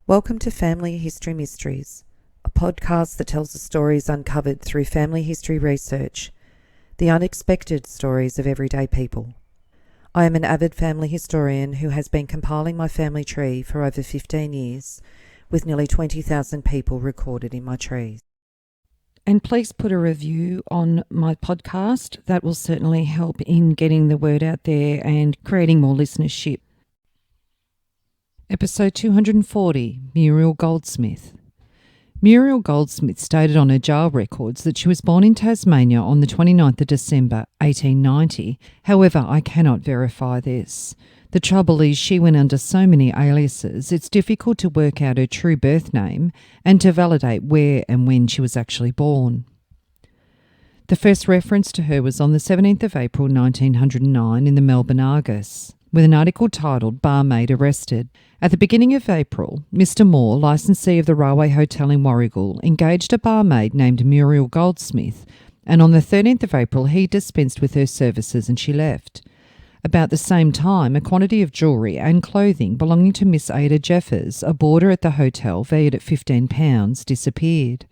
Welcome to Family History Mysteries, a podcast that tells the stories uncovered through family history research, the unexpected stories of everyday people. I am an avid family historian who has been compiling my family tree for over 15 years, with nearly 20,000 people recorded in my trees. And please put a review on my podcast. That will certainly help in getting the word out there and creating more listenership. Episode 240, Muriel Goldsmith. Muriel Goldsmith stated on her jail records that she was born in Tasmania on the 29th of December 1890. However, I cannot verify this. The trouble is she went under so many aliases, it's difficult to work out her true birth name and to validate where and when she was actually born. The first reference to her was on the 17th of April 1909 in the Melbourne Argus, with an article titled Barmaid Arrested. At the beginning of April, Mr. Moore, licensee of the Railway Hotel in Warragul, engaged a barmaid named Muriel Goldsmith, and on the 13th of April he dispensed with her services and she left. About the same time, a quantity of jewellery and clothing belonging to Miss Ada Jeffers, a boarder at the hotel valued at £15, disappeared.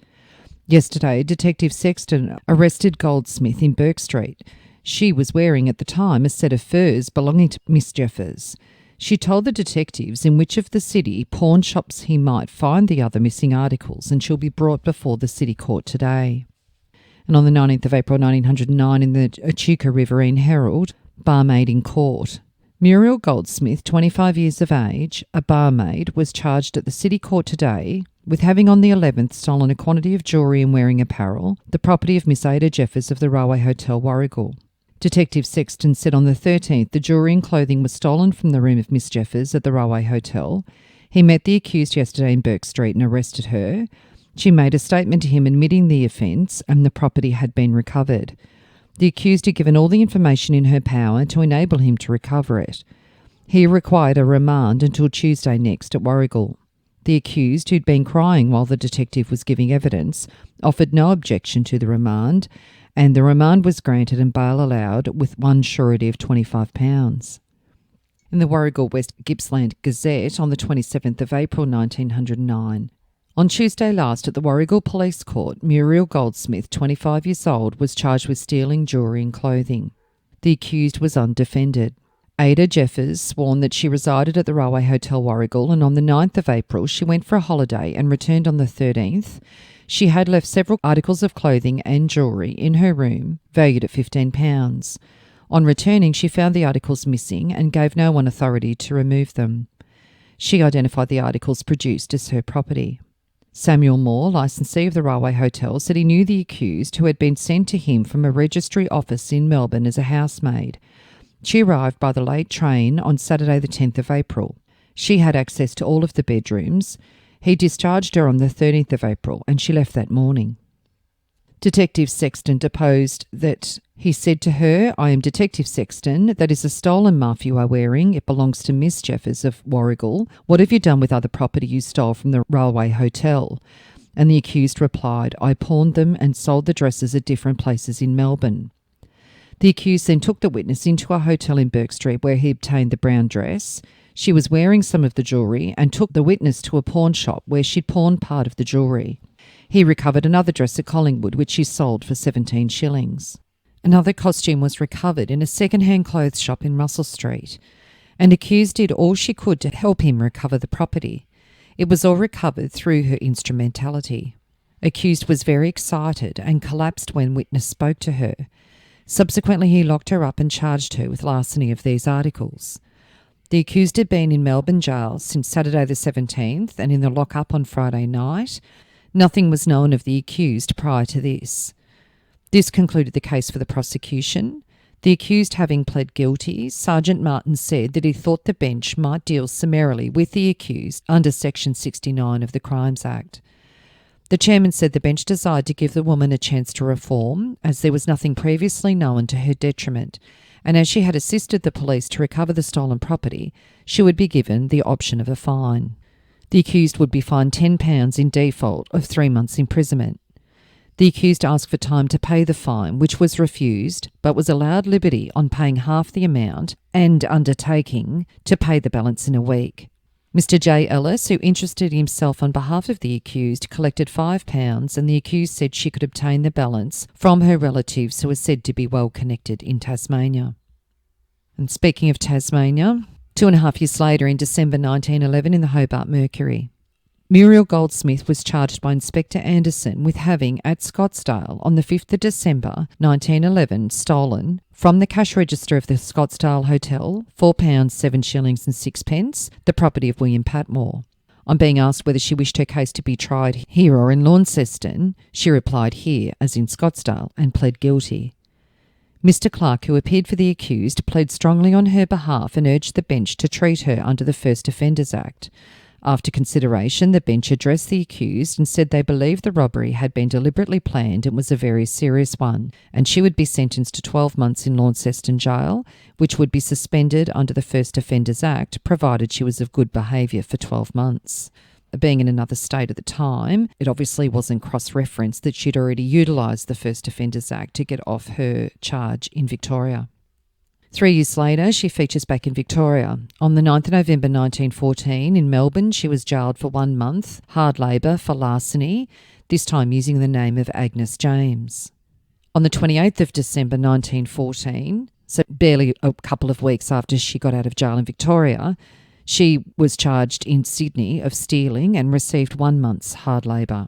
Yesterday, Detective Sexton arrested Goldsmith in Bourke Street. She was wearing at the time a set of furs belonging to Miss Jeffers. She told the detectives in which of the city pawn shops he might find the other missing articles, and she'll be brought before the City Court today. And on the 19th of April 1909 in the Echuca Riverine Herald, barmaid in court. Muriel Goldsmith, 25 years of age, a barmaid, was charged at the City Court today with having on the 11th stolen a quantity of jewellery and wearing apparel, the property of Miss Ada Jeffers of the Railway Hotel Warragul. Detective Sexton said on the 13th the jewellery and clothing was stolen from the room of Miss Jeffers at the Railway Hotel. He met the accused yesterday in Bourke Street and arrested her. She made a statement to him admitting the offence and the property had been recovered. The accused had given all the information in her power to enable him to recover it. He required a remand until Tuesday next at Warragul. The accused, who'd been crying while the detective was giving evidence, offered no objection to the remand, and the remand was granted and bail allowed with one surety of £25. In the Warragul West Gippsland Gazette on the 27th of April 1909. On Tuesday last at the Warragul Police Court, Muriel Goldsmith, 25 years old, was charged with stealing jewellery and clothing. The accused was undefended. Ada Jeffers sworn that she resided at the Railway Hotel Warragul, and on the 9th of April she went for a holiday and returned on the 13th. She had left several articles of clothing and jewellery in her room, valued at £15. On returning, she found the articles missing and gave no one authority to remove them. She identified the articles produced as her property. Samuel Moore, licensee of the Railway Hotel, said he knew the accused, who had been sent to him from a registry office in Melbourne as a housemaid. She arrived by the late train on Saturday the 10th of April. She had access to all of the bedrooms. He discharged her on the 13th of April and she left that morning. Detective Sexton deposed that he said to her, "I am Detective Sexton. That is a stolen muff you are wearing. It belongs to Miss Jeffers of Warragul. What have you done with other property you stole from the Railway Hotel?" And the accused replied, "I pawned them and sold the dresses at different places in Melbourne." The accused then took the witness into a hotel in Bourke Street where he obtained the brown dress. She was wearing some of the jewellery and took the witness to a pawn shop where she'd pawned part of the jewellery. He recovered another dress at Collingwood which she sold for 17 shillings. Another costume was recovered in a second-hand clothes shop in Russell Street, and accused did all she could to help him recover the property. It was all recovered through her instrumentality. Accused was very excited and collapsed when witness spoke to her. Subsequently, he locked her up and charged her with larceny of these articles. The accused had been in Melbourne jail since Saturday the 17th and in the lock-up on Friday night. Nothing was known of the accused prior to this. This concluded the case for the prosecution. The accused having pled guilty, Sergeant Martin said that he thought the bench might deal summarily with the accused under Section 69 of the Crimes Act. The chairman said the bench desired to give the woman a chance to reform, as there was nothing previously known to her detriment, and as she had assisted the police to recover the stolen property, she would be given the option of a fine. The accused would be fined £10 in default of 3 months' imprisonment. The accused asked for time to pay the fine, which was refused, but was allowed liberty on paying half the amount and undertaking to pay the balance in a week. Mr. J. Ellis, who interested himself on behalf of the accused, collected £5, and the accused said she could obtain the balance from her relatives who were said to be well connected in Tasmania. And speaking of Tasmania, 2.5 years later, in December 1911, in the Hobart Mercury, Muriel Goldsmith was charged by Inspector Anderson with having, at Scottsdale on the 5th of December 1911, stolen from the cash register of the Scottsdale Hotel £4, 7 shillings and 6 the property of William Patmore. On being asked whether she wished her case to be tried here or in Launceston, she replied here, as in Scottsdale, and pled guilty. Mr. Clark, who appeared for the accused, pled strongly on her behalf and urged the bench to treat her under the First Offenders Act. After consideration, the bench addressed the accused and said they believed the robbery had been deliberately planned and was a very serious one, and she would be sentenced to 12 months in Launceston jail, which would be suspended under the First Offenders Act, provided she was of good behaviour for 12 months. Being in another state at the time, it obviously wasn't cross-referenced that she'd already utilised the First Offenders Act to get off her charge in Victoria. 3 years later, she features back in Victoria. On the 9th of November 1914, in Melbourne, she was jailed for 1 month, hard labour for larceny, this time using the name of Agnes James. On the 28th of December 1914, so barely a couple of weeks after she got out of jail in Victoria, she was charged in Sydney of stealing and received 1 month's hard labour.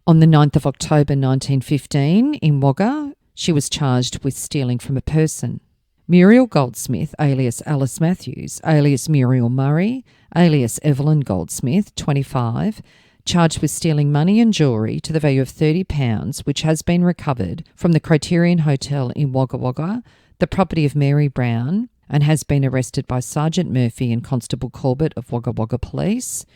On the 9th of October 1915, in Wagga, she was charged with stealing from a person. Muriel Goldsmith, alias Alice Matthews, alias Muriel Murray, alias Evelyn Goldsmith, 25, charged with stealing money and jewellery to the value of £30, which has been recovered from the Criterion Hotel in Wagga Wagga, the property of Mary Brown, and has been arrested by Sergeant Murphy and Constable Corbett of Wagga Wagga Police.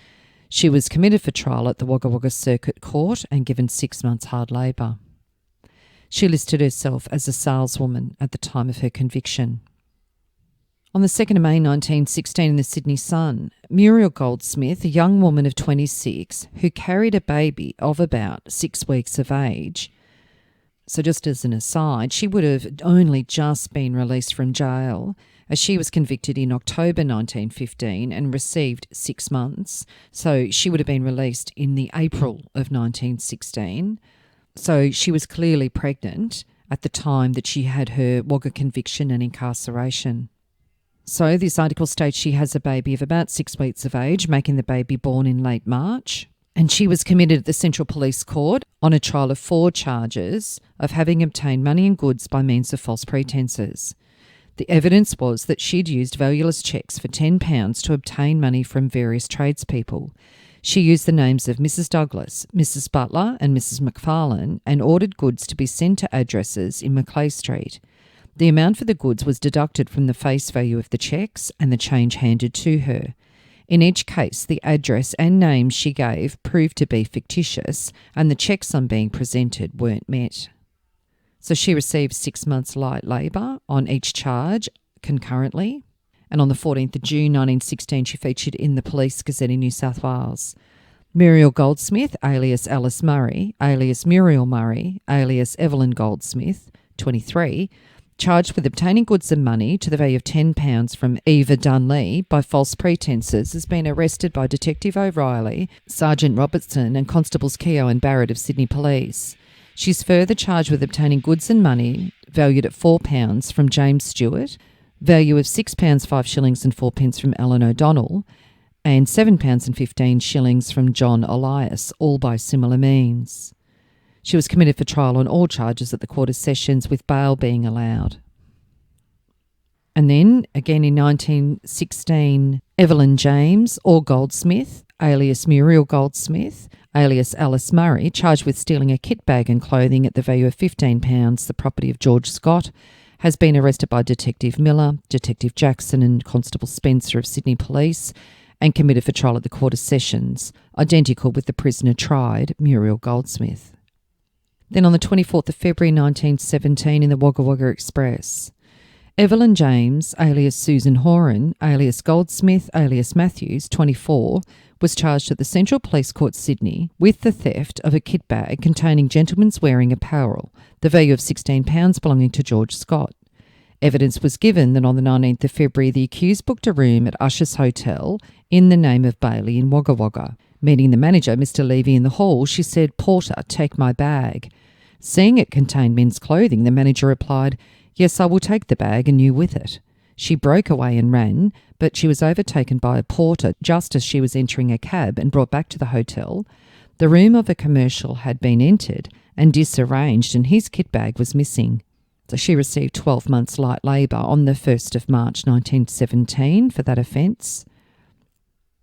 She was committed for trial at the Wagga Wagga Circuit Court and given 6 months hard labour. She listed herself as a saleswoman at the time of her conviction. On the 2nd of May 1916 in the Sydney Sun, Muriel Goldsmith, a young woman of 26 who carried a baby of about 6 weeks of age. So just as an aside, she would have only just been released from jail as she was convicted in October 1915 and received 6 months. So she would have been released in the April of 1916. So she was clearly pregnant at the time that she had her Wagga conviction and incarceration. So this article states she has a baby of about 6 weeks of age, making the baby born in late March. And she was committed at the Central Police Court on a trial of 4 charges of having obtained money and goods by means of false pretences. The evidence was that she'd used valueless cheques for £10 to obtain money from various tradespeople. She used the names of Mrs. Douglas, Mrs. Butler and Mrs. McFarlane and ordered goods to be sent to addresses in Macleay Street. The amount for the goods was deducted from the face value of the cheques and the change handed to her. In each case, the address and names she gave proved to be fictitious and the cheques on being presented weren't met. So she received 6 months light labour on each charge concurrently. And on the 14th of June 1916, she featured in the Police Gazette in New South Wales. Muriel Goldsmith, alias Alice Murray, alias Muriel Murray, alias Evelyn Goldsmith, 23, charged with obtaining goods and money to the value of £10 from Eva Dunley by false pretences, has been arrested by Detective O'Reilly, Sergeant Robertson and Constables Keogh and Barrett of Sydney Police. She's further charged with obtaining goods and money valued at £4 from James Stewart, value of £6, 5 shillings and 4 from Ellen O'Donnell, and £7 and 15 shillings from John Elias, all by similar means. She was committed for trial on all charges at the Quarter Sessions, with bail being allowed. And then, again in 1916, Evelyn James, or Goldsmith, alias Muriel Goldsmith, alias Alice Murray, charged with stealing a kit bag and clothing at the value of £15, the property of George Scott, has been arrested by Detective Miller, Detective Jackson and Constable Spencer of Sydney Police and committed for trial at the Quarter Sessions, identical with the prisoner tried, Muriel Goldsmith. Then on the 24th of February 1917 in the Wagga Wagga Express, Evelyn James, alias Susan Horan, alias Goldsmith, alias Matthews, 24, was charged at the Central Police Court, Sydney, with the theft of a kit bag containing gentlemen's wearing apparel, the value of £16 belonging to George Scott. Evidence was given that on the 19th of February, the accused booked a room at Usher's Hotel in the name of Bailey in Wagga Wagga. Meeting the manager, Mr. Levy, in the hall, she said, "Porter, take my bag." Seeing it contained men's clothing, the manager replied, "Yes, I will take the bag and you with it." She broke away and ran, but she was overtaken by a porter just as she was entering a cab and brought back to the hotel. The room of a commercial had been entered and disarranged, and his kit bag was missing. So she received 12 months light labour on the 1st of March 1917 for that offence.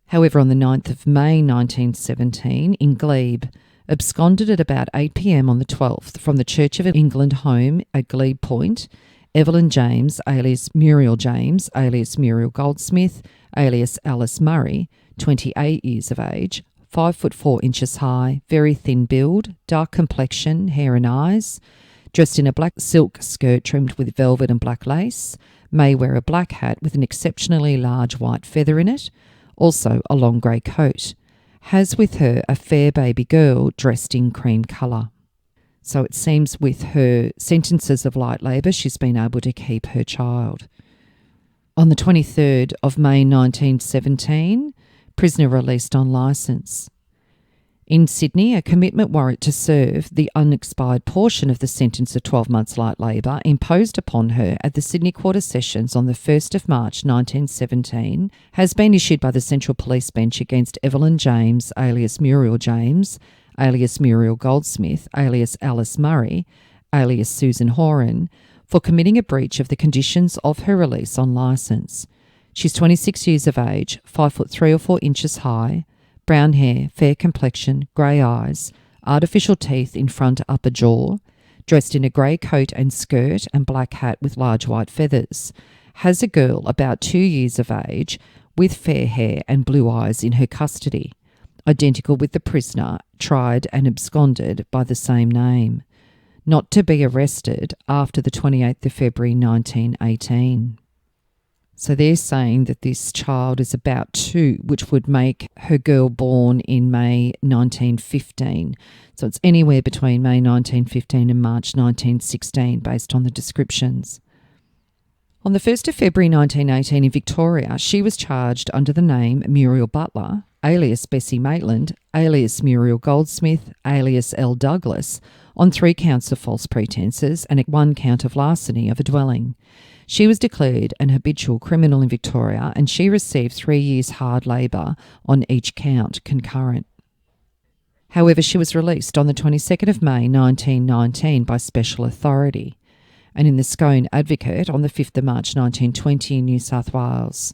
However, on the 9th of May 1917, in Glebe, absconded at about 8 p.m. on the 12th from the Church of England home at Glebe Point, Evelyn James, alias Muriel James, alias Muriel Goldsmith, alias Alice Murray, 28 years of age, 5 foot 4 inches high, very thin build, dark complexion, hair and eyes, dressed in a black silk skirt trimmed with velvet and black lace, may wear a black hat with an exceptionally large white feather in it, also a long grey coat. Has with her a fair baby girl dressed in cream colour. So it seems with her sentences of light labour, she's been able to keep her child. On the 23rd of May 1917, prisoner released on licence. In Sydney, a commitment warrant to serve the unexpired portion of the sentence of 12 months light labour imposed upon her at the Sydney Quarter Sessions on the 1st of March 1917 has been issued by the Central Police Bench against Evelyn James, alias Muriel James, alias Muriel Goldsmith, alias Alice Murray, alias Susan Horan, for committing a breach of the conditions of her release on licence. She's 26 years of age, 5 foot 3 or 4 inches high, brown hair, fair complexion, grey eyes, artificial teeth in front upper jaw, dressed in a grey coat and skirt and black hat with large white feathers, has a girl about 2 years of age with fair hair and blue eyes in her custody, identical with the prisoner tried and absconded by the same name, not to be arrested after the 28th of February 1918. So they're saying that this child is about 2, which would make her girl born in May 1915. So it's anywhere between May 1915 and March 1916 based on the descriptions. On the 1st of February 1918 in Victoria, she was charged under the name Muriel Butler, alias Bessie Maitland, alias Muriel Goldsmith, alias L. Douglas, on 3 counts of false pretences and 1 count of larceny of a dwelling. She was declared an habitual criminal in Victoria and she received 3 years hard labour on each count concurrent. However, she was released on the 22nd of May 1919 by special authority and in the Scone Advocate on the 5th of March 1920 in New South Wales.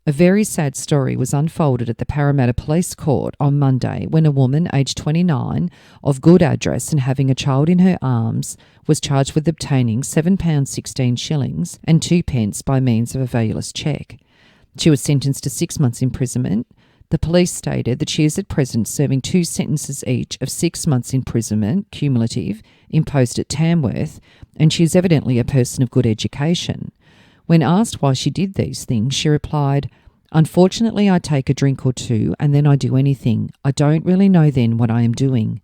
A very sad story was unfolded at the Parramatta Police Court on Monday when a woman aged 29 of good address and having a child in her arms was charged with obtaining £7.16 and 2 pence by means of a valueless cheque. She was sentenced to 6 months imprisonment. The police stated that she is at present serving 2 sentences each of 6 months imprisonment, cumulative, imposed at Tamworth, and she is evidently a person of good education. When asked why she did these things, she replied, "Unfortunately, I take a drink or 2 and then I do anything. I don't really know then what I am doing."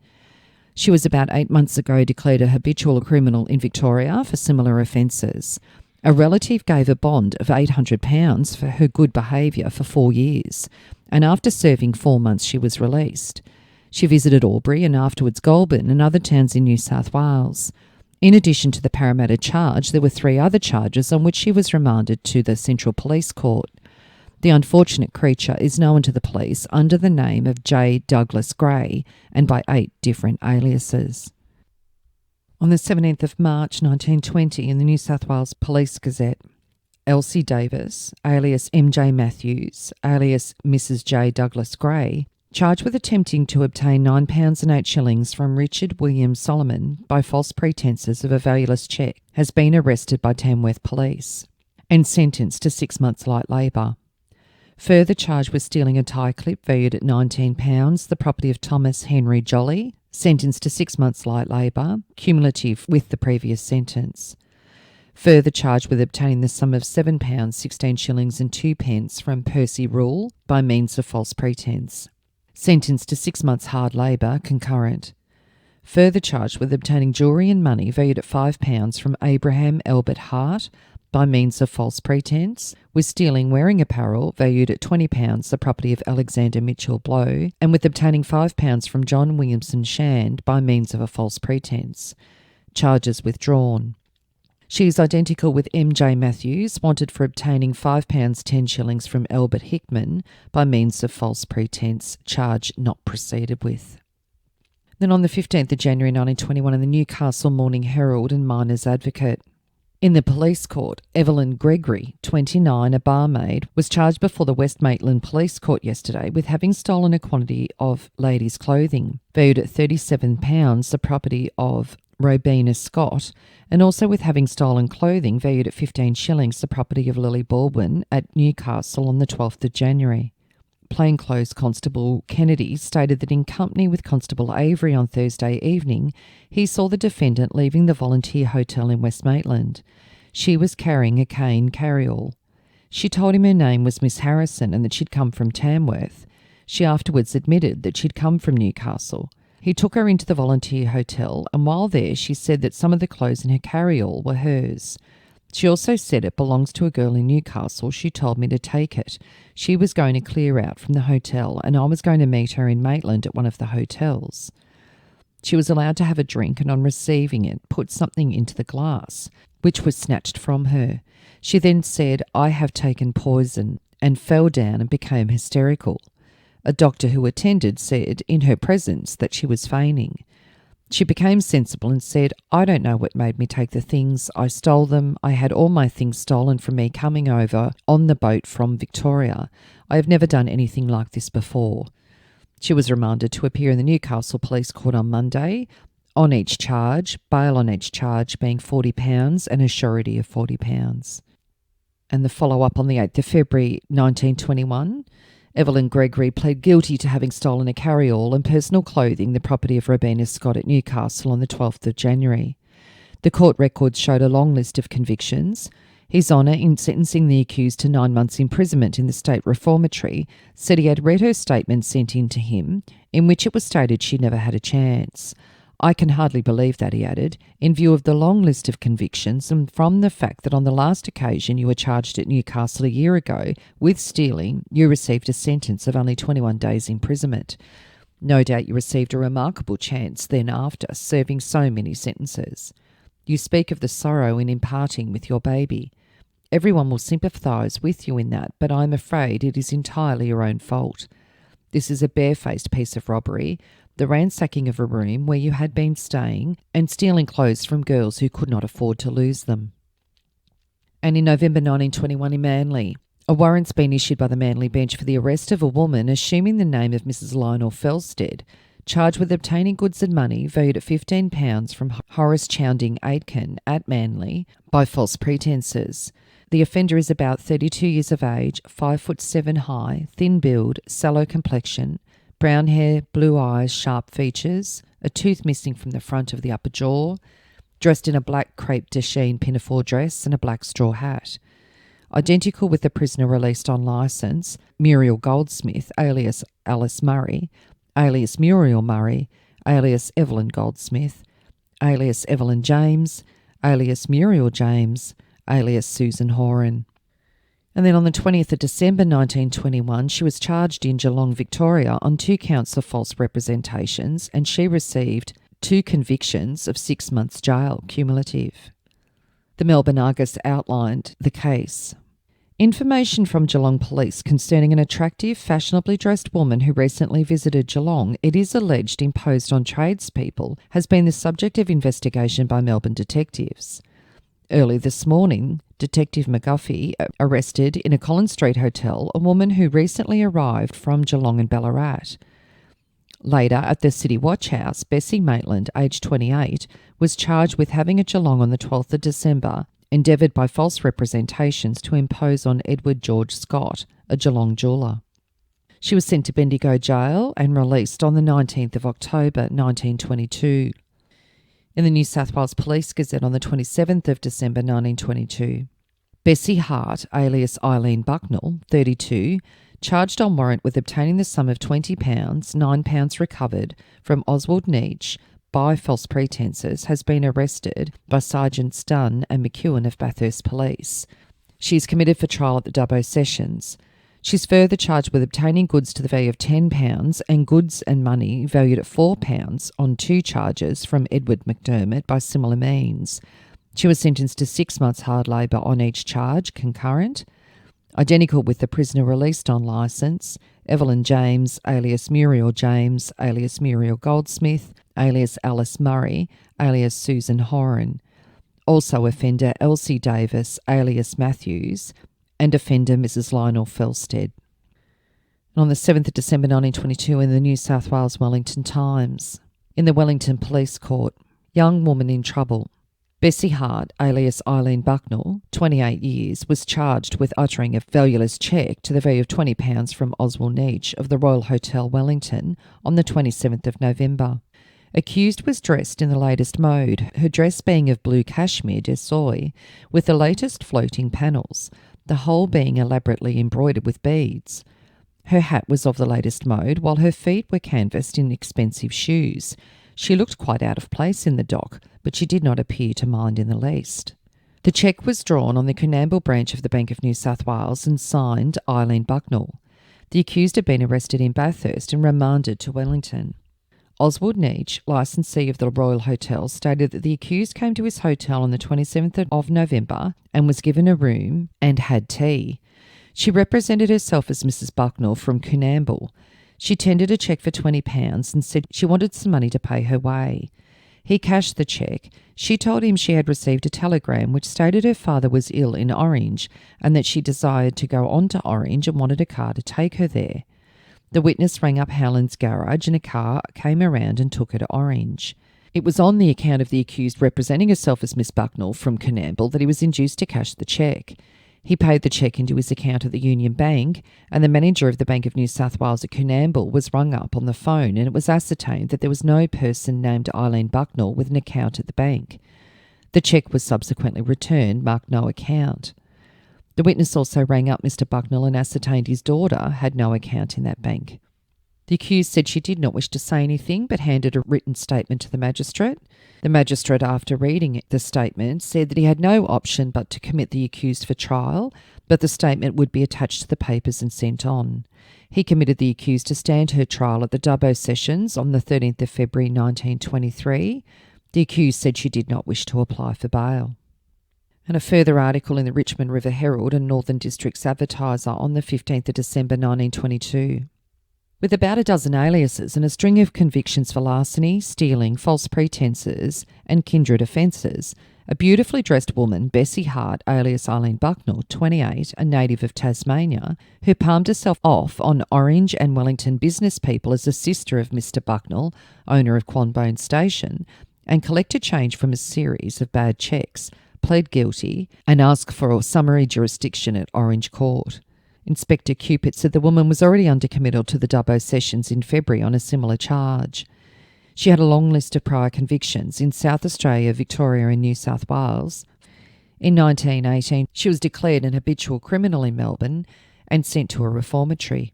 She was about 8 months ago declared a habitual criminal in Victoria for similar offences. A relative gave a bond of £800 for her good behaviour for 4 years, and after serving 4 months she was released. She visited Albury and afterwards Goulburn and other towns in New South Wales. In addition to the Parramatta charge, there were 3 other charges on which she was remanded to the Central Police Court. The unfortunate creature is known to the police under the name of J. Douglas Gray and by 8 different aliases. On the 17th of March 1920 in the New South Wales Police Gazette, Elsie Davis, alias MJ Matthews, alias Mrs. J. Douglas Gray, charged with attempting to obtain £9 and 8 shillings from Richard William Solomon by false pretences of a valueless cheque, has been arrested by Tamworth Police and sentenced to 6 months light labour. Further charged with stealing a tie clip valued at £19, the property of Thomas Henry Jolly, sentenced to 6 months light labour, cumulative with the previous sentence. Further charged with obtaining the sum of £7.16 and 2 pence from Percy Rule by means of false pretence. Sentenced to 6 months hard labour, concurrent. Further charged with obtaining jewellery and money valued at £5 from Abraham Albert Hart, by means of false pretence, with stealing wearing apparel valued at £20, the property of Alexander Mitchell Blow, and with obtaining £5 from John Williamson Shand by means of a false pretence. Charges withdrawn. She is identical with M.J. Matthews, wanted for obtaining £5 10 shillings from Albert Hickman by means of false pretence, charge not proceeded with. Then on the 15th of January 1921 in the Newcastle Morning Herald and Miners Advocate. In the police court, Evelyn Gregory, 29, a barmaid, was charged before the West Maitland Police Court yesterday with having stolen a quantity of ladies' clothing, valued at £37, the property of Robina Scott, and also with having stolen clothing valued at 15 shillings, the property of Lily Baldwin at Newcastle on the 12th of January. Plainclothes Constable Kennedy stated that in company with Constable Avery on Thursday evening, he saw the defendant leaving the Volunteer Hotel in West Maitland. She was carrying a cane carryall. She told him her name was Miss Harrison and that she'd come from Tamworth. She afterwards admitted that she'd come from Newcastle. He took her into the Volunteer Hotel, and while there she said that some of the clothes in her carryall were hers. She also said it belongs to a girl in Newcastle. She told me to take it. She was going to clear out from the hotel and I was going to meet her in Maitland at one of the hotels. She was allowed to have a drink and on receiving it put something into the glass, which was snatched from her. She then said, "I have taken poison," and fell down and became hysterical. A doctor who attended said in her presence that she was feigning. She became sensible and said, "I don't know what made me take the things. I stole them. I had all my things stolen from me coming over on the boat from Victoria. I have never done anything like this before." She was remanded to appear in the Newcastle Police Court on Monday on each charge, bail on each charge being £40 and a surety of £40. And the follow-up on the 8th of February 1921, Evelyn Gregory pled guilty to having stolen a carryall and personal clothing, the property of Robina Scott at Newcastle on the 12th of January. The court records showed a long list of convictions. His Honour, in sentencing the accused to 9 months' imprisonment in the State Reformatory, said he had read her statement sent in to him, in which it was stated she never had a chance. "I can hardly believe that," he added, "in view of the long list of convictions and from the fact that on the last occasion you were charged at Newcastle a year ago with stealing, you received a sentence of only 21 days' imprisonment. No doubt you received a remarkable chance then after serving so many sentences. You speak of the sorrow in parting with your baby. Everyone will sympathise with you in that, but I am afraid it is entirely your own fault. This is a barefaced piece of robbery, the ransacking of a room where you had been staying and stealing clothes from girls who could not afford to lose them." And in November 1921 in Manly, a warrant's been issued by the Manly bench for the arrest of a woman assuming the name of Mrs. Lionel Felstead, charged with obtaining goods and money valued at £15 from Horace Chounding Aitken at Manly by false pretences. The offender is about 32 years of age, 5'7" high, thin build, sallow complexion, brown hair, blue eyes, sharp features, a tooth missing from the front of the upper jaw, dressed in a black crepe de chine pinafore dress and a black straw hat. Identical with the prisoner released on licence, Muriel Goldsmith, alias Alice Murray, alias Muriel Murray, alias Evelyn Goldsmith, alias Evelyn James, alias Muriel James, alias Susan Horan. And then on the 20th of December 1921, she was charged in Geelong, Victoria on 2 counts of false representations and she received 2 convictions of 6 months' jail, cumulative. The Melbourne Argus outlined the case. Information from Geelong Police concerning an attractive, fashionably dressed woman who recently visited Geelong, it is alleged imposed on tradespeople, has been the subject of investigation by Melbourne detectives. Early this morning, Detective McGuffey arrested in a Collins Street hotel a woman who recently arrived from Geelong and Ballarat. Later, at the City Watch House, Bessie Maitland, aged 28, was charged with having at Geelong on the 12th of December endeavoured by false representations to impose on Edward George Scott, a Geelong jeweller. She was sent to Bendigo Jail and released on the 19th of October 1922. In the New South Wales Police Gazette on the 27th of December 1922, Bessie Hart, alias Eileen Bucknell, 32, charged on warrant with obtaining the sum of £20, £9 recovered from Oswald Neach, by false pretences, has been arrested by Sergeants Dunn and McEwen of Bathurst Police. She is committed for trial at the Dubbo Sessions. She's further charged with obtaining goods to the value of £10 and goods and money valued at £4 on 2 charges from Edward McDermott by similar means. She was sentenced to 6 months hard labour on each charge, concurrent. Identical with the prisoner released on licence, Evelyn James, alias Muriel James, alias Muriel Goldsmith, alias Alice Murray, alias Susan Horan. Also offender Elsie Davis, alias Matthews, and offender Mrs Lionel Felstead. And on the 7th of December 1922 in the New South Wales Wellington Times, in the Wellington Police Court, young woman in trouble. Bessie Hart, alias Eileen Bucknell, 28 years, was charged with uttering a valueless cheque to the value of £20 from Oswald Neach of the Royal Hotel Wellington on the 27th of November. Accused was dressed in the latest mode, her dress being of blue cashmere de soie with the latest floating panels, the whole being elaborately embroidered with beads. Her hat was of the latest mode, while her feet were canvassed in expensive shoes. She looked quite out of place in the dock, but she did not appear to mind in the least. The cheque was drawn on the Coonamble branch of the Bank of New South Wales and signed Eileen Bucknell. The accused had been arrested in Bathurst and remanded to Wellington. Oswald Neach, licensee of the Royal Hotel, stated that the accused came to his hotel on the 27th of November and was given a room and had tea. She represented herself as Mrs Bucknell from Coonamble. She tendered a cheque for £20 and said she wanted some money to pay her way. He cashed the cheque. She told him she had received a telegram which stated her father was ill in Orange and that she desired to go on to Orange and wanted a car to take her there. The witness rang up Howland's garage and a car came around and took her to Orange. It was on the account of the accused representing herself as Miss Bucknell from Coonamble that he was induced to cash the cheque. He paid the cheque into his account at the Union Bank, and the manager of the Bank of New South Wales at Coonamble was rung up on the phone, and it was ascertained that there was no person named Eileen Bucknell with an account at the bank. The cheque was subsequently returned, marked no account. The witness also rang up Mr Bucknell and ascertained his daughter had no account in that bank. The accused said she did not wish to say anything but handed a written statement to the magistrate. The magistrate, after reading the statement, said that he had no option but to commit the accused for trial, but the statement would be attached to the papers and sent on. He committed the accused to stand her trial at the Dubbo Sessions on the 13th of February 1923. The accused said she did not wish to apply for bail. And a further article in the Richmond River Herald and Northern Districts Advertiser on the 15th of December 1922. With about a dozen aliases and a string of convictions for larceny, stealing, false pretences and kindred offences, a beautifully dressed woman, Bessie Hart, alias Eileen Bucknell, 28, a native of Tasmania, who palmed herself off on Orange and Wellington business people as a sister of Mr Bucknell, owner of Quanbone Station, and collected change from a series of bad cheques, pled guilty and asked for a summary jurisdiction at Orange Court. Inspector Cupid said the woman was already under committal to the Dubbo Sessions in February on a similar charge. She had a long list of prior convictions in South Australia, Victoria and New South Wales. In 1918, she was declared an habitual criminal in Melbourne and sent to a reformatory.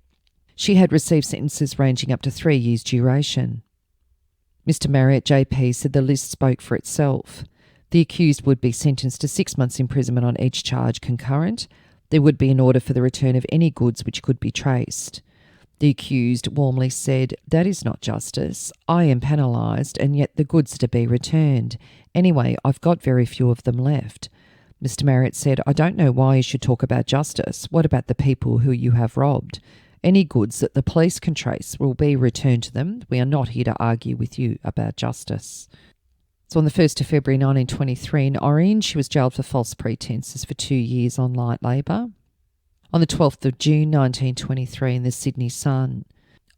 She had received sentences ranging up to 3 years' duration. Mr Marriott JP said the list spoke for itself. The accused would be sentenced to 6 months' imprisonment on each charge concurrent. There would be an order for the return of any goods which could be traced. The accused warmly said, "That is not justice. I am penalised and yet the goods are to be returned. Anyway, I've got very few of them left." Mr Marriott said, "I don't know why you should talk about justice. What about the people who you have robbed? Any goods that the police can trace will be returned to them. We are not here to argue with you about justice." So on the 1st of February 1923 in Orange, she was jailed for false pretences for 2 years on light labour. On the 12th of June 1923 in the Sydney Sun,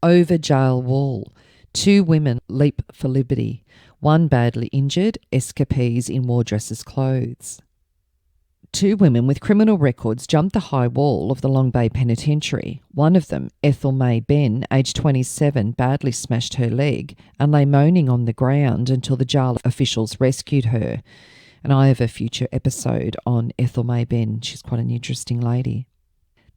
over jail wall, 2 women leap for liberty, 1 badly injured, escapees in wardresses' clothes. 2 women with criminal records jumped the high wall of the Long Bay Penitentiary. One of them, Ethel May Benn, aged 27, badly smashed her leg and lay moaning on the ground until the jail officials rescued her. And I have a future episode on Ethel May Benn. She's quite an interesting lady.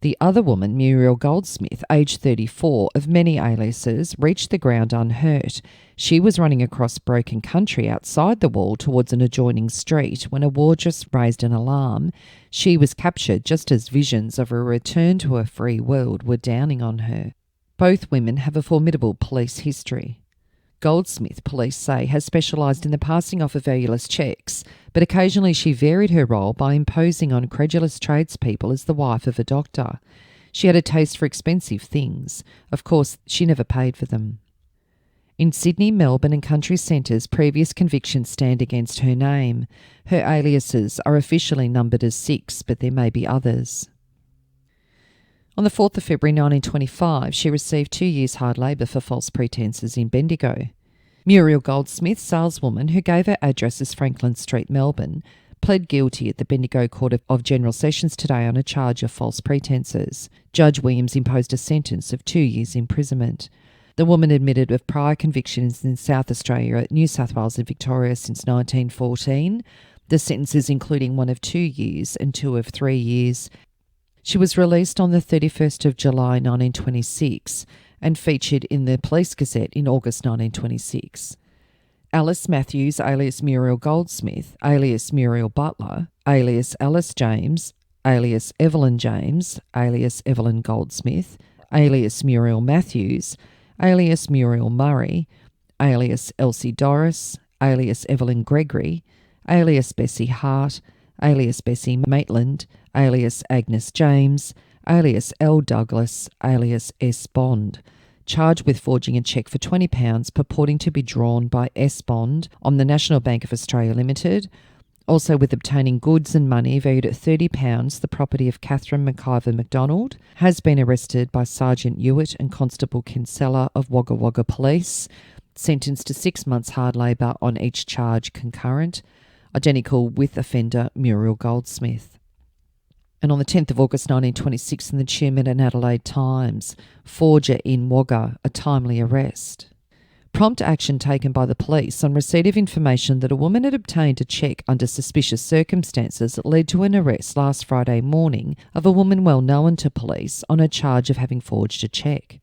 The other woman, Muriel Goldsmith, aged 34, of many aliases, reached the ground unhurt. She was running across broken country outside the wall towards an adjoining street when a wardress raised an alarm. She was captured just as visions of a return to a free world were dawning on her. Both women have a formidable police history. Goldsmith, police say, has specialised in the passing off of valueless cheques, but occasionally she varied her role by imposing on credulous tradespeople as the wife of a doctor. She had a taste for expensive things. Of course, she never paid for them. In Sydney, Melbourne and country centres, previous convictions stand against her name. Her aliases are officially numbered as 6, but there may be others. On the 4th of February 1925, she received 2 years hard labour for false pretences in Bendigo. Muriel Goldsmith, saleswoman who gave her address as Franklin Street, Melbourne, pled guilty at the Bendigo Court of General Sessions today on a charge of false pretences. Judge Williams imposed a sentence of 2 years imprisonment. The woman admitted of prior convictions in South Australia, New South Wales and Victoria since 1914, the sentences including one of 2 years and 2 of 3 years. She was released on the 31st of July 1926 and featured in the Police Gazette in August 1926. Alice Matthews, alias Muriel Goldsmith, alias Muriel Butler, alias Alice James, alias Evelyn James, alias Evelyn Goldsmith, alias Muriel Matthews, alias Muriel Murray, alias Elsie Doris, alias Evelyn Gregory, alias Bessie Hart, alias Bessie Maitland, alias Agnes James, alias L. Douglas, alias S. Bond, charged with forging a cheque for £20 purporting to be drawn by S. Bond on the National Bank of Australia Limited, also with obtaining goods and money valued at £30, the property of Catherine McIver MacDonald, has been arrested by Sergeant Hewitt and Constable Kinsella of Wagga Wagga Police, sentenced to 6 months hard labour on each charge concurrent, identical with offender Muriel Goldsmith. And on the 10th of August 1926 in the Tumen and Adelaide Times, forger in Wagga, a timely arrest. Prompt action taken by the police on receipt of information that a woman had obtained a cheque under suspicious circumstances led to an arrest last Friday morning of a woman well known to police on a charge of having forged a cheque.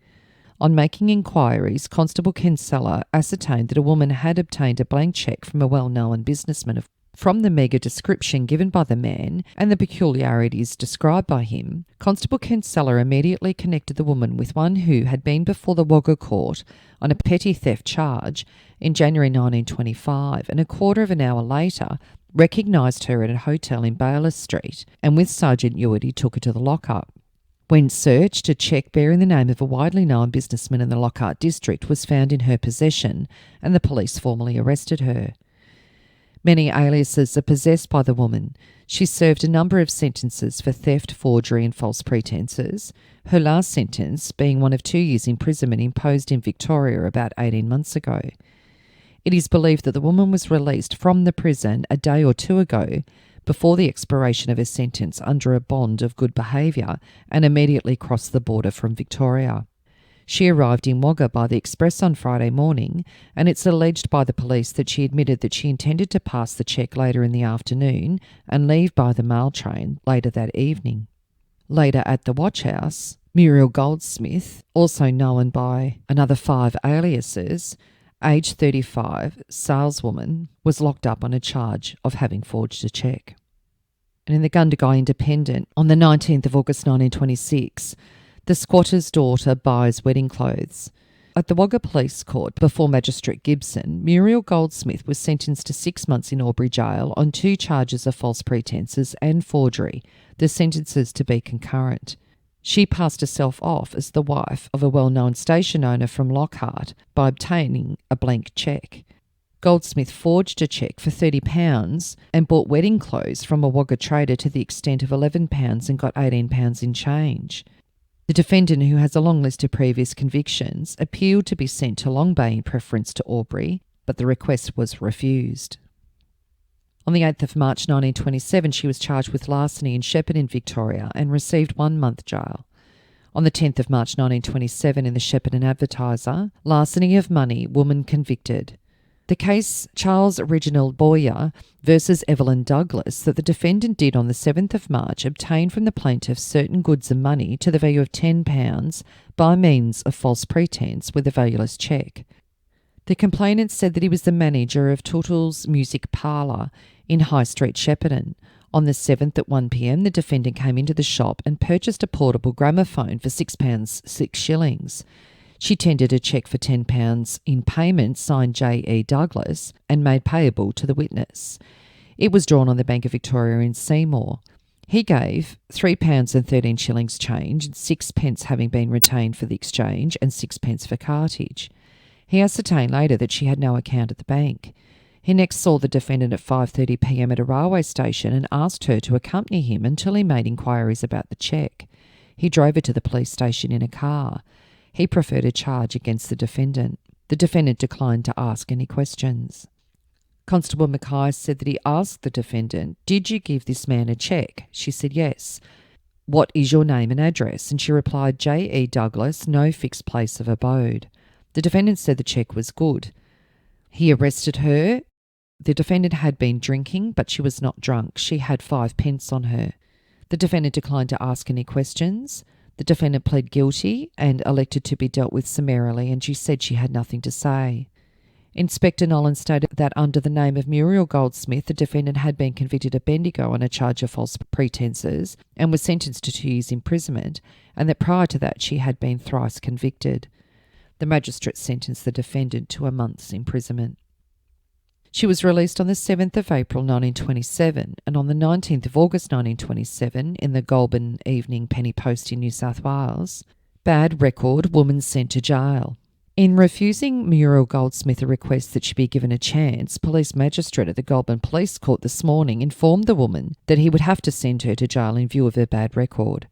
On making inquiries, Constable Kinsella ascertained that a woman had obtained a blank cheque from a well-known businessman. From the meagre description given by the man and the peculiarities described by him, Constable Kinsella immediately connected the woman with one who had been before the Wagga Court on a petty theft charge in January 1925, and a quarter of an hour later recognised her at a hotel in Baylis Street, and with Sergeant Hewitt he took her to the lockup. When searched, a cheque bearing the name of a widely known businessman in the Lockhart district was found in her possession, and the police formally arrested her. Many aliases are possessed by the woman. She served a number of sentences for theft, forgery and false pretences, her last sentence being one of 2 years imprisonment imposed in Victoria about 18 months ago. It is believed that the woman was released from the prison a day or two ago before the expiration of her sentence under a bond of good behaviour and immediately crossed the border from Victoria. She arrived in Wagga by the express on Friday morning, and it's alleged by the police that she admitted that she intended to pass the cheque later in the afternoon and leave by the mail train later that evening. Later at the watch house, Muriel Goldsmith, also known by another 5 aliases, aged 35, saleswoman, was locked up on a charge of having forged a cheque. And in the Gundagai Independent, on the 19th of August 1926, the squatter's daughter buys wedding clothes. At the Wagga Police Court before Magistrate Gibson, Muriel Goldsmith was sentenced to 6 months in Albury Jail on 2 charges of false pretences and forgery, the sentences to be concurrent. She passed herself off as the wife of a well-known station owner from Lockhart by obtaining a blank cheque. Goldsmith forged a cheque for £30 and bought wedding clothes from a Wagga trader to the extent of £11 and got £18 in change. The defendant, who has a long list of previous convictions, appealed to be sent to Long Bay in preference to Albury, but the request was refused. On the 8th of March 1927, she was charged with larceny in Shepparton, Victoria, and received 1 month jail. On the 10th of March 1927, in the Shepparton Advertiser, larceny of money, woman convicted. The case Charles Reginald Boyer versus Evelyn Douglas that the defendant did on the 7th of March obtain from the plaintiff certain goods and money to the value of £10 by means of false pretence with a valueless cheque. The complainant said that he was the manager of Tootle's Music Parlour in High Street, Shepparton. On the 7th at 1 p.m, the defendant came into the shop and purchased a portable gramophone for £6 6 shillings. She tendered a cheque for £10 in payment signed J.E. Douglas and made payable to the witness. It was drawn on the Bank of Victoria in Seymour. He gave £3 and 13 shillings change and 6p having been retained for the exchange and 6p for cartage. He ascertained later that she had no account at the bank. He next saw the defendant at 5:30 p.m. at a railway station and asked her to accompany him until he made inquiries about the cheque. He drove her to the police station in a car. He preferred a charge against the defendant. The defendant declined to ask any questions. Constable Mackay said that he asked the defendant, "Did you give this man a cheque?" She said yes. "What is your name and address?" And she replied, J.E. Douglas, no fixed place of abode. The defendant said the cheque was good. He arrested her. The defendant had been drinking, but she was not drunk. She had 5p on her. The defendant declined to ask any questions. The defendant pled guilty and elected to be dealt with summarily, and she said she had nothing to say. Inspector Nolan stated that under the name of Muriel Goldsmith, the defendant had been convicted of Bendigo on a charge of false pretences and was sentenced to 2 years' imprisonment, and that prior to that she had been thrice convicted. The magistrate sentenced the defendant to a month's imprisonment. She was released on the 7th of April 1927 and on the 19th of August 1927 in the Goulburn Evening Penny Post in New South Wales. Bad record, woman sent to jail. In refusing Muriel Goldsmith a request that she be given a chance, police magistrate at the Goulburn Police Court this morning informed the woman that he would have to send her to jail in view of her bad record.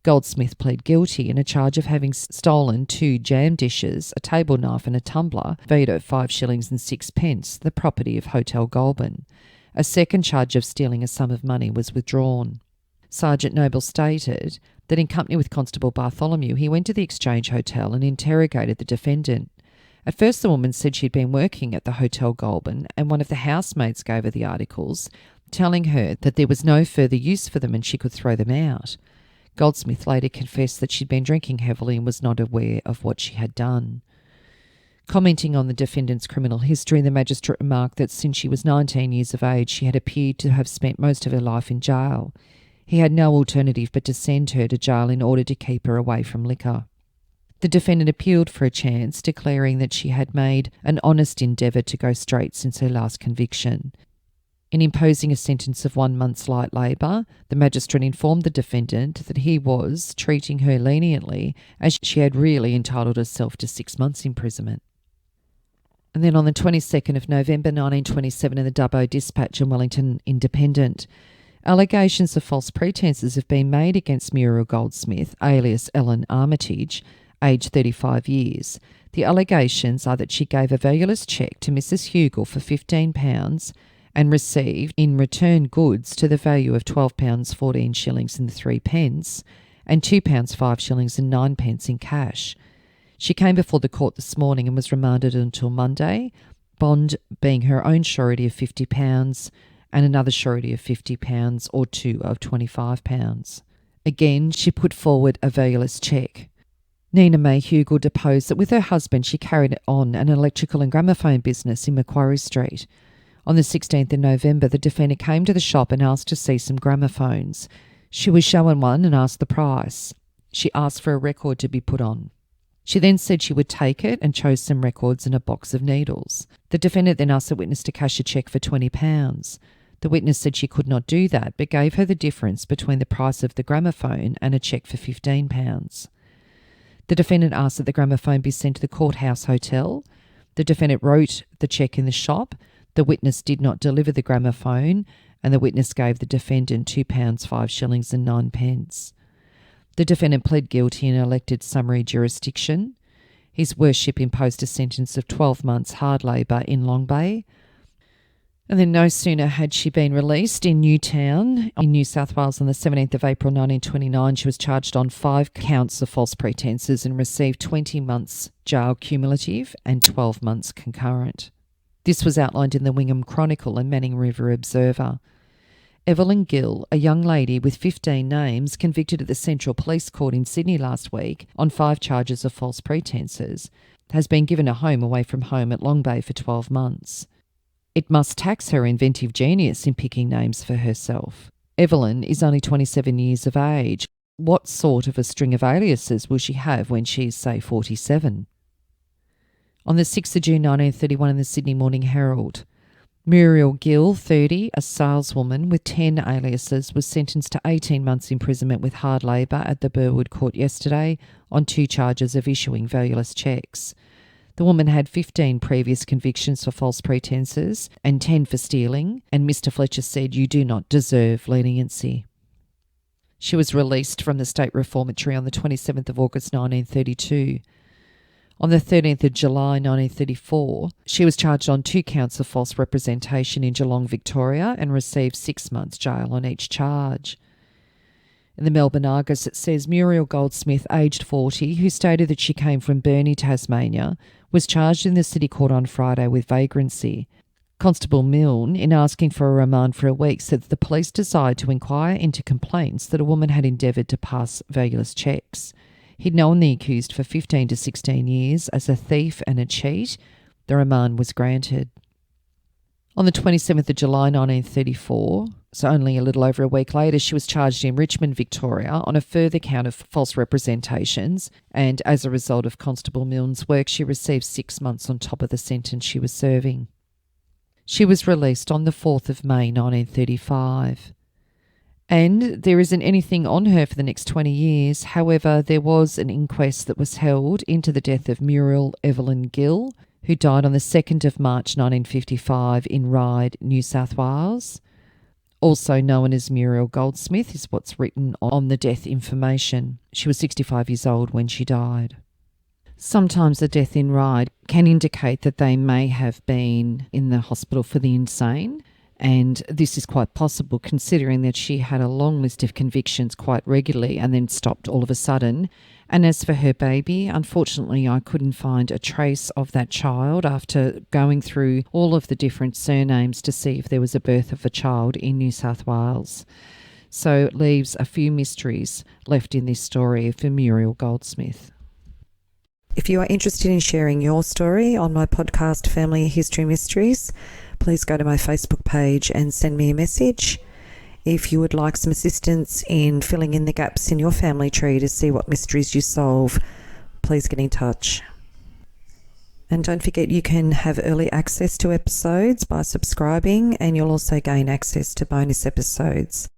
Goldsmith pled guilty in a charge of having stolen 2 jam dishes, a table knife and a tumbler, valued at 5 shillings and 6p, the property of Hotel Goulburn. A second charge of stealing a sum of money was withdrawn. Sergeant Noble stated that in company with Constable Bartholomew, he went to the Exchange Hotel and interrogated the defendant. At first the woman said she'd been working at the Hotel Goulburn and one of the housemaids gave her the articles, telling her that there was no further use for them and she could throw them out. Goldsmith later confessed that she'd been drinking heavily and was not aware of what she had done. Commenting on the defendant's criminal history, the magistrate remarked that since she was 19 years of age, she had appeared to have spent most of her life in jail. He had no alternative but to send her to jail in order to keep her away from liquor. The defendant appealed for a chance, declaring that she had made an honest endeavour to go straight since her last conviction. In imposing a sentence of 1 month's light labour, the magistrate informed the defendant that he was treating her leniently as she had really entitled herself to 6 months' imprisonment. And then on the 22nd of November 1927 in the Dubbo Dispatch and Wellington Independent, allegations of false pretences have been made against Muriel Goldsmith, alias Ellen Armitage, aged 35 years. The allegations are that she gave a valueless cheque to Mrs. Hugel for £15 and received in return goods to the value of £12 14 shillings and 3p and £2 5 shillings and 9p in cash. She came before the court this morning and was remanded until Monday, bond being her own surety of £50 and another surety of £50 or 2 of £25. Again, she put forward a valueless cheque. Nina May Hugel deposed that with her husband she carried on an electrical and gramophone business in Macquarie Street. On the 16th of November, the defendant came to the shop and asked to see some gramophones. She was shown one and asked the price. She asked for a record to be put on. She then said she would take it and chose some records and a box of needles. The defendant then asked the witness to cash a cheque for £20. The witness said she could not do that, but gave her the difference between the price of the gramophone and a cheque for £15. The defendant asked that the gramophone be sent to the Courthouse Hotel. The defendant wrote the cheque in the shop. The witness did not deliver the gramophone, and the witness gave the defendant £2 5 shillings and 9p. The defendant pled guilty and elected summary jurisdiction. His worship imposed a sentence of 12 months hard labour in Long Bay. And then no sooner had she been released in Newtown in New South Wales on the 17th of April 1929, she was charged on 5 counts of false pretences and received 20 months jail cumulative and 12 months concurrent. This was outlined in the Wingham Chronicle and Manning River Observer. Evelyn Gill, a young lady with 15 names convicted at the Central Police Court in Sydney last week on 5 charges of false pretences, has been given a home away from home at Long Bay for 12 months. It must tax her inventive genius in picking names for herself. Evelyn is only 27 years of age. What sort of a string of aliases will she have when she's, say, 47? On the 6th of June 1931 in the Sydney Morning Herald, Muriel Gill, 30, a saleswoman with 10 aliases, was sentenced to 18 months imprisonment with hard labour at the Burwood Court yesterday on 2 charges of issuing valueless cheques. The woman had 15 previous convictions for false pretences and 10 for stealing, and Mr Fletcher said, "You do not deserve leniency." She was released from the State Reformatory on the 27th of August 1932. On the 13th of July 1934, she was charged on 2 counts of false representation in Geelong, Victoria, and received 6 months jail on each charge. In the Melbourne Argus, it says Muriel Goldsmith, aged 40, who stated that she came from Burnie, Tasmania, was charged in the City Court on Friday with vagrancy. Constable Milne, in asking for a remand for a week, said that the police desired to inquire into complaints that a woman had endeavoured to pass valueless cheques. He'd known the accused for 15 to 16 years as a thief and a cheat. The remand was granted. On the 27th of July 1934, so only a little over a week later, she was charged in Richmond, Victoria, on a further count of false representations, and as a result of Constable Milne's work, she received 6 months on top of the sentence she was serving. She was released on the 4th of May 1935. And there isn't anything on her for the next 20 years. However, there was an inquest that was held into the death of Muriel Evelyn Gill, who died on the 2nd of March 1955 in Ryde, New South Wales. Also known as Muriel Goldsmith is what's written on the death information. She was 65 years old when she died. Sometimes a death in Ryde can indicate that they may have been in the hospital for the insane. And this is quite possible considering that she had a long list of convictions quite regularly and then stopped all of a sudden. And as for her baby, unfortunately I couldn't find a trace of that child after going through all of the different surnames to see if there was a birth of a child in New South Wales. So it leaves a few mysteries left in this story for Muriel Goldsmith. If you are interested in sharing your story on my podcast, Family History Mysteries, please go to my Facebook page and send me a message. If you would like some assistance in filling in the gaps in your family tree to see what mysteries you solve, please get in touch. And don't forget you can have early access to episodes by subscribing, and you'll also gain access to bonus episodes.